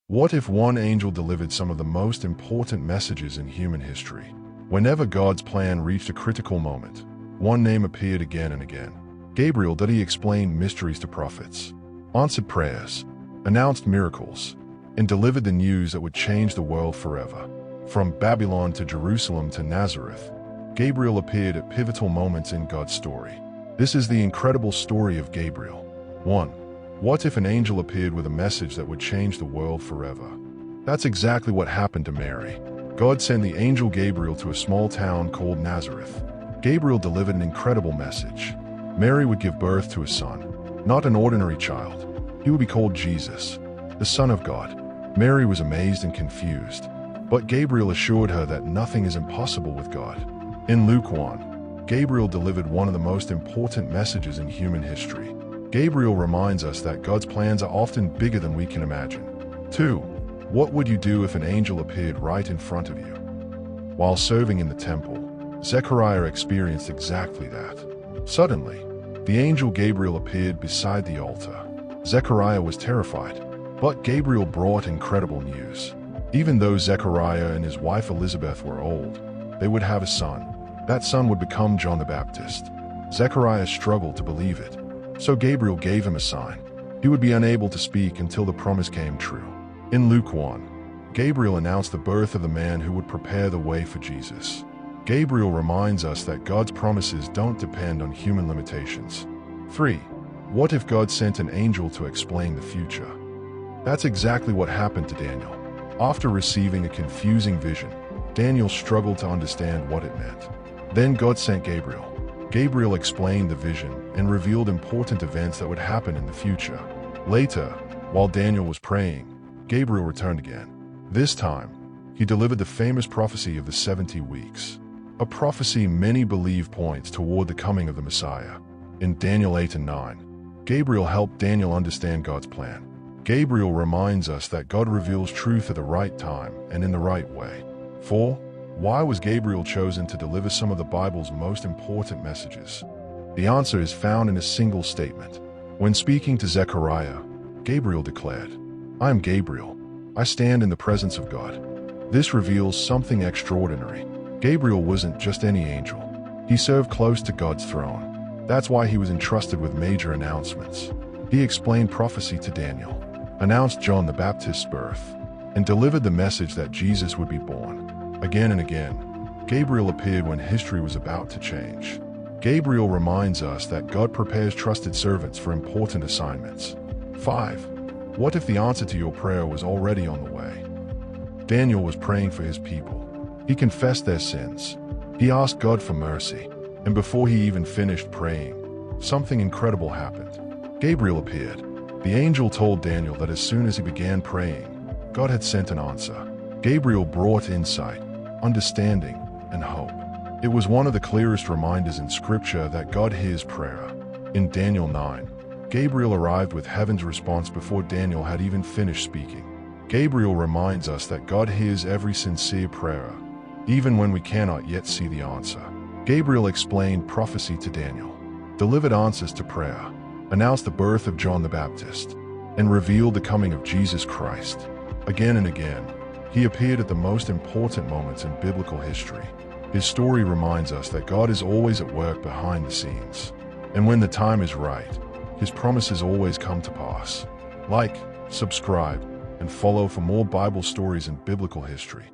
What if one angel delivered some of the most important messages in human history? Whenever God's plan reached a critical moment, one name appeared again and again. Gabriel. Did he explain mysteries to prophets, answered prayers, announced miracles, and delivered the news that would change the world forever. From Babylon to Jerusalem to Nazareth, Gabriel appeared at pivotal moments in God's story. This is the incredible story of Gabriel. 1. What if an angel appeared with a message that would change the world forever? That's exactly what happened to Mary. God sent the angel Gabriel to a small town called Nazareth. Gabriel delivered an incredible message. Mary would give birth to a son, not an ordinary child. He would be called Jesus, the Son of God. Mary was amazed and confused, but Gabriel assured her that nothing is impossible with God. In Luke 1, Gabriel delivered one of the most important messages in human history. Gabriel reminds us that God's plans are often bigger than we can imagine. 2. What would you do if an angel appeared right in front of you? While serving in the temple, Zechariah experienced exactly that. Suddenly, the angel Gabriel appeared beside the altar. Zechariah was terrified, but Gabriel brought incredible news. Even though Zechariah and his wife Elizabeth were old, they would have a son. That son would become John the Baptist. Zechariah struggled to believe it, so Gabriel gave him a sign. He would be unable to speak until the promise came true. In Luke 1, Gabriel announced the birth of the man who would prepare the way for Jesus. Gabriel reminds us that God's promises don't depend on human limitations. 3. What if God sent an angel to explain the future? That's exactly what happened to Daniel. After receiving a confusing vision, Daniel struggled to understand what it meant. Then God sent Gabriel. Gabriel explained the vision and revealed important events that would happen in the future. Later, while Daniel was praying, Gabriel returned again. This time, he delivered the famous prophecy of the 70 weeks. A prophecy many believe points toward the coming of the Messiah. In Daniel 8 and 9, Gabriel helped Daniel understand God's plan. Gabriel reminds us that God reveals truth at the right time and in the right way. 4. Why was Gabriel chosen to deliver some of the Bible's most important messages? The answer is found in a single statement. When speaking to Zechariah, Gabriel declared, "I am Gabriel. I stand in the presence of God." This reveals something extraordinary. Gabriel wasn't just any angel. He served close to God's throne. That's why he was entrusted with major announcements. He explained prophecy to Daniel, announced John the Baptist's birth, and delivered the message that Jesus would be born. Again and again, Gabriel appeared when history was about to change. Gabriel reminds us that God prepares trusted servants for important assignments. 5. What if the answer to your prayer was already on the way? Daniel was praying for his people. He confessed their sins. He asked God for mercy. And before he even finished praying, something incredible happened. Gabriel appeared. The angel told Daniel that as soon as he began praying, God had sent an answer. Gabriel brought insight, understanding, and hope. It was one of the clearest reminders in Scripture that God hears prayer. In Daniel 9, Gabriel arrived with heaven's response before Daniel had even finished speaking. Gabriel reminds us that God hears every sincere prayer, even when we cannot yet see the answer. Gabriel explained prophecy to Daniel, delivered answers to prayer, announced the birth of John the Baptist, and revealed the coming of Jesus Christ. Again and again, he appeared at the most important moments in biblical history. His story reminds us that God is always at work behind the scenes. And when the time is right, his promises always come to pass. Like, subscribe, and follow for more Bible stories and biblical history.